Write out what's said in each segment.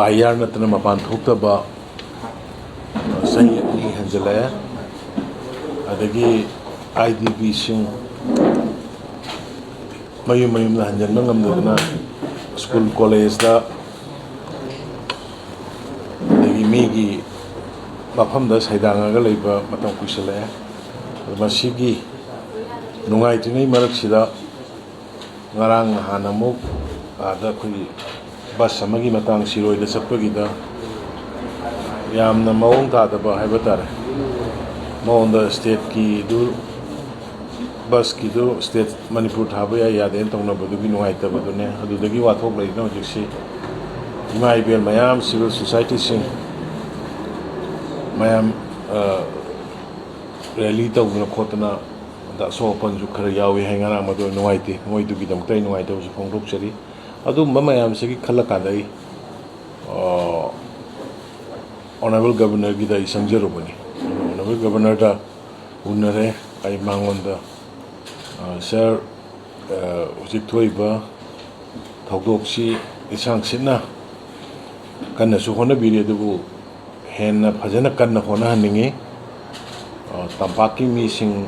बाहर नतना मपान थोक्तबा सही नि हंजले अदगी IDP Singh Mayum Mayum हंजन नंगमदना school college दा अदगी मीगी मफम दा सैदांगागा लेबा मतम कुशले मसीगी नुंगाइत्रिङै मरक्सिदा ngarang hanamuk ada kui bus amagi matang siroi da chapagida yamna maung ta da ba haiba tare maung da state ki du bus ki du state manipur thaba ya yaden tongna bodu gi nuai ta bodu ne adu dagi wathok lai no jiksi imai bel mayam civil society sing mayam rally ta ugna khotna da so panju khara yawi hangara madu nuaiti moi du gidam tai nuaita us phongrok chari adu mamayam se ki khala ka dai honorable governor gi dai sangjero bani honorable governor da unare ai mangon da sir ujik thoiba thogdok si isang sinna kanna su hona biri du henna phajana kanna hona haningi tampaki mi sing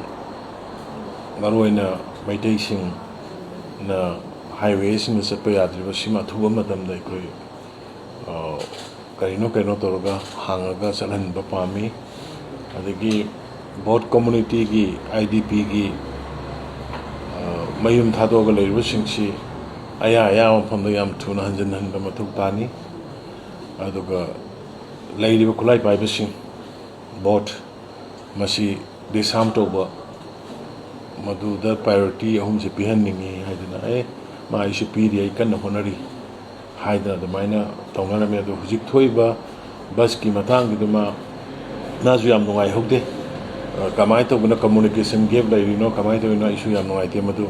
maruina maitai sing na highway sing sa payadri sima thuba matam dai koi kaino toroga hangaga salan ba pami adagi both community gi idp gi mayum thadoga leiru singsi aya mafam da yam thuna hanjan han ba mathuk tani aduga leiri ba khulai pai ba sing both masi desam toba madu da priority ahum se pihan ningi haidana ma isu piri ai kan honari haidana da maina tongana me do hujik thoiba bus ki matang gi duma nazu yam nungai hokde kamai to buna communication gap lai no kamai to no isu yam nungai te madu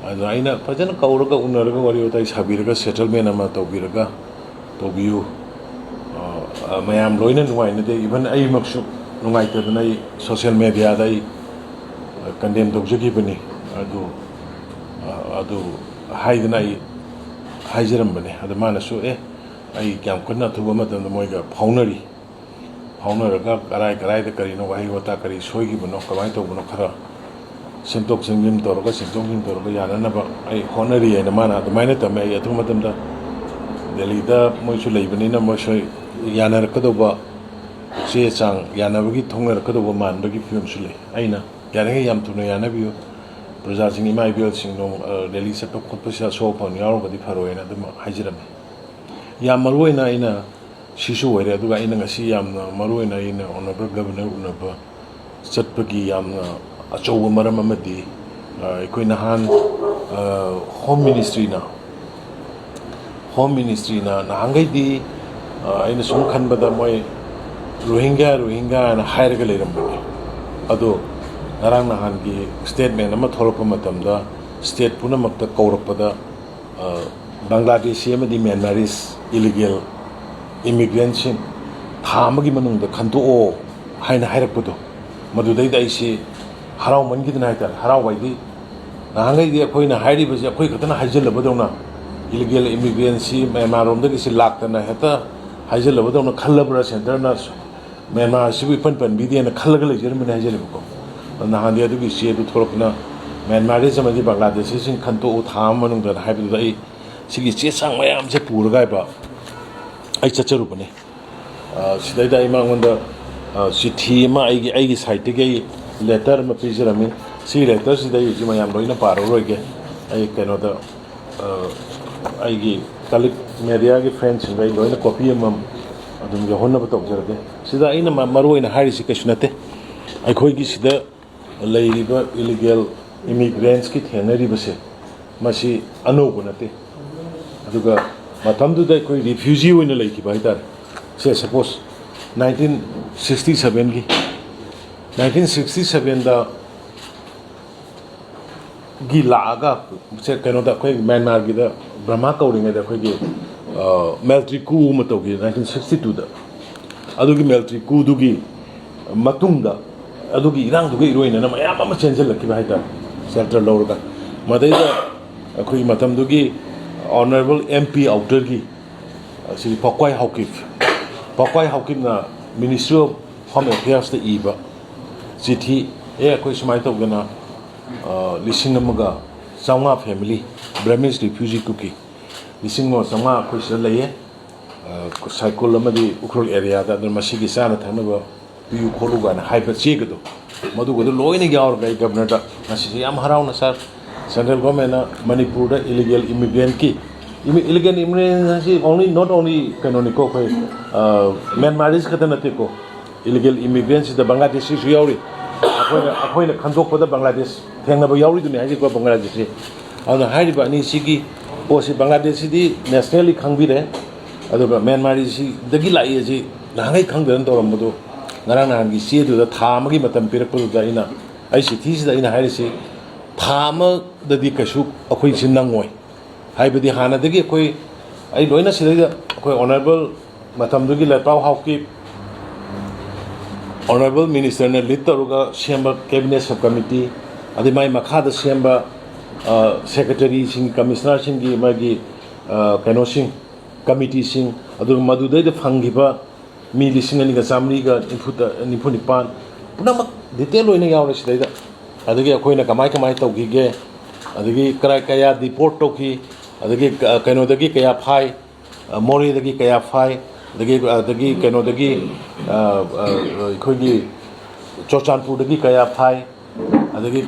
aina fajana kauraga unaraga wari utai sabiraga settlement ama to biraga to biu mayam loina nungai ne de even ai maksu nungai te na social media dai condemn dogjagi bani adu haidana ai haijaram bani adu mana su ai kyam kunna thuba matam moiga faunaraga karai da kari no wahi wata kari soigi bano kamai to bano khara sentok sengim toroga yana na ba ai honari ai mana adu maina tame ai athu matam da delhi da moi su leibani na moi so yana rakado ba se chang yana bagi thongar rakado ba man bagi film su le aina यारेंगे याम तुने याना भी हो प्रजा Singh इमाई bill Singh no Delhi से पक खुद से सो पन यारो बदी फरोए ना तुम हाजिर में याम मरुए ना इना शिशु वरे दुगा इना ngasi याम ना मरुए ना इना ऑनरेबल गवर्नर उनबा चटपगी याम ना अचौ मरम अमदी कोई नहान होम मिनिस्ट्री ना नहांगै दी इना सुम खनबदा मोय रोहिंग्या ना हायरगा लेरम बने अदो narang nahan gi statement ama thorpa matamda state punamakta kaurappada bangladeshi amadi myanmaris illegal immigrants thamagi manungda khanto o haina hairakpado madudai dai si harau mangi dina haitar harau waidi nahangai di akoina hairi basi akoi khatana haijalabadona illegal immigrants myanmar romda gi laktana heta haijalabadona khallabra center na myanmar sibu pan bidiana khallaga lejermina haijalabko nahandia du gi sie du thorokna myanmar is amadi bangladesh sing khanto u tham manung da haibu dai sigi che sang mayam se purga ba ai chacharu bane sidai dai mangonda sithi ma ai gi site ge letter ma pijrami si letter sidai ji mayam loina paro roige ai keno da ai gi kalik media gi friends ngai loina copy am adum ge honna ba tok jarade sida aina maruina hari si kashnate ai khoi gi sida leiriba illegal immigrants ki thenari base masi anobu nate aduga matamdu dai koi refugee oina leiki bai tar se suppose 1967 da gi laga se kano da koi Myanmar gi da Brahma kauringa da koi gi military coup ma to gi 1962 da adugi military coup dugi matungda adugi irang dugi iroina na mayam ama change lakki bai tar shelter lorga madai da koi matam dugi honorable mp outer gi ꯁꯤꯗꯤ ꯄꯥꯎꯀ꯭ꯋꯥꯏ ꯍꯥꯎꯀꯤꯞꯅ ministry of home affairs ꯏꯕ ꯆꯤꯊꯤ ꯑꯩꯈꯣꯏ ꯁꯨꯃꯥꯏꯅ ꯇꯧꯗꯅ 1,500 family ꯕ꯭ꯔꯍꯃꯤꯟꯁ refugee ꯀꯨꯀꯤ 1,500 ꯑꯩꯈꯣꯏ ꯁꯤꯗ ꯂꯩꯌꯦ ꯁꯥꯏꯀꯜ ꯑꯃꯗꯤ ꯎꯈ꯭ꯔꯨꯜ ꯑꯦꯔꯤꯌꯥꯗ ꯑꯗꯨꯅ ꯃꯁꯤꯒꯤ ꯆꯥꯅ ꯊꯛꯅꯕ ꯄꯤꯌꯨ ꯈꯣꯠꯂꯨ ꯀꯥꯏꯅ ꯍꯥꯏꯕ ꯆꯦꯒꯗꯣ ꯃꯗꯨꯒꯗꯣ ꯂꯣꯏꯅ ꯌꯥꯎꯔꯒ ꯑꯩ ꯒꯕꯔꯅꯔꯗ ꯉꯁꯤꯁꯦ ꯌꯥꯝ ꯍꯔꯥꯎꯅ ꯁꯥꯔ ꯁꯦꯟꯇ꯭ꯔꯦꯜ ꯒꯣꯔꯃꯦꯟꯅ ꯃꯅꯤꯄꯨꯔꯗ ꯏꯂꯤꯒꯦꯜ ꯏꯃꯤꯒ꯭ꯔꯦꯟꯠꯀꯤ illegal immigrant only not only ꯀꯩꯅꯣꯅꯤꯀꯣ ꯑꯩꯈꯣꯏ ꯃꯦꯟꯃꯥꯔꯤꯁ ꯈꯛꯇ ꯅꯠꯇꯦꯀꯣ ꯏꯂꯤꯒꯦꯜ ꯏꯃꯤꯒ꯭ꯔꯦꯟꯠꯁꯤꯗ ꯕꯪꯒ꯭ꯂꯥꯗꯦꯁꯤꯁꯨ ꯌꯥꯎꯔꯤ ꯑꯩꯈꯣꯏꯅ ꯈꯟꯗꯣꯛꯄꯗ ꯕꯪꯒ꯭ꯂꯥꯗꯦꯁ ꯊꯦꯡꯅꯕ ꯌꯥꯎꯔꯤꯗꯨꯅꯤ ꯍꯥꯏꯖꯔꯤꯕ ꯕꯪꯒ꯭ꯂꯥꯗꯦꯁꯁꯤ ꯑꯗꯨꯅ ꯍꯥꯏꯔꯤꯕ ꯑꯅꯤꯁꯤꯒꯤ ꯄꯣꯠꯁꯤ ꯕꯪꯒ꯭ꯂꯥꯗꯦꯁꯁꯤꯗꯤ ꯅꯦꯁꯅꯦꯜꯂꯤ ꯈꯪꯕꯤꯔꯦ ꯑꯗꯨꯒ ꯃꯦꯟꯃꯥꯔꯤꯁꯤꯗꯒꯤ ꯂꯥꯛꯏ ꯑꯁꯤ ꯅꯍꯥꯟꯒꯩ ꯈꯪꯗꯅ ꯇꯧꯔꯝꯕꯗꯣ ꯉꯔꯥꯡ ꯅꯍꯥꯟꯒꯤ ꯆꯦꯗꯨꯗ ꯊꯥ ꯑꯃꯒꯤ ꯃꯇꯝ ꯄꯤꯔꯛꯄꯗꯨꯗ ꯑꯩ ꯆꯤꯊꯤꯁꯤꯗ ꯑꯩꯅ ꯍꯥꯏꯔꯤꯁꯤ ꯊꯥ ꯑꯃꯗꯗꯤ ꯀꯩꯁꯨ ꯑꯩꯈꯣꯏꯁꯤ ꯅꯪꯉꯣꯏ ꯍꯥꯏꯕꯗꯤ ꯍꯥꯟꯅꯗꯒꯤ ꯑꯩ ꯂꯣꯏꯅ ꯁꯤꯗꯩꯗ ꯑꯩꯈꯣই ꯑꯣꯅꯔꯦꯕꯜ ꯃꯇꯝꯗꯨꯒꯤ ꯂꯩꯄꯥꯎ ꯍꯥꯎꯀꯤꯞ ꯑꯣꯅꯔꯦꯕꯜ ꯃꯤꯅꯤꯁꯇꯔꯅ ꯂꯤꯗ ꯇꯧꯔꯒ ꯁꯦꯝꯕ ꯀꯦꯕꯤꯅꯦꯠ ꯁꯕ ꯀꯃꯤꯇꯤ ꯑꯗꯩ ꯃꯥꯏ ꯃꯈꯥꯗ ꯁꯦꯝꯕ ꯁꯦꯀ꯭ꯔꯦꯇꯔꯤꯁꯤꯡ ꯀꯃꯤꯁꯅꯔꯁꯤꯡꯒꯤ ꯃꯥꯒꯤ ꯀꯩꯅꯣꯁꯤꯡ ꯀꯃꯤꯇꯤꯁꯤꯡ ꯑꯗꯨꯒ ꯃꯗꯨꯗꯩꯗ ꯐꯪꯈꯤꯕ ꯃꯤ 2,294 ꯄꯨꯝꯅꯃꯛ ꯗꯤꯇꯦꯜ ꯑꯣꯏꯅ ꯌꯥꯎꯔꯦ ꯁꯤꯗꯩꯗ ꯑꯗꯒꯤ ꯑꯩꯈꯣꯏꯅ ꯀꯃꯥꯏ ꯇꯧꯈꯤꯒꯦ ꯑꯗꯒꯤ ꯀꯌꯥ ꯗꯤꯄꯣꯔꯠ ꯇꯧꯈꯤ ꯑꯗꯒꯤ ꯀꯩꯅꯣꯗꯒꯤ ꯀꯌా ꯐꯥꯏ ꯃꯣꯔꯦꯗꯒꯤ ꯀꯌꯥ ꯐꯥꯏ ꯑꯗꯒꯤ ꯀꯩꯅꯣꯗꯒꯤ ꯑꯩꯈꯣꯏꯒꯤ ꯆꯨꯔꯆꯥꯟꯄꯨꯔꯗꯒꯤ ꯀꯌꯥ ꯐꯥꯏ ꯑꯗꯒꯤ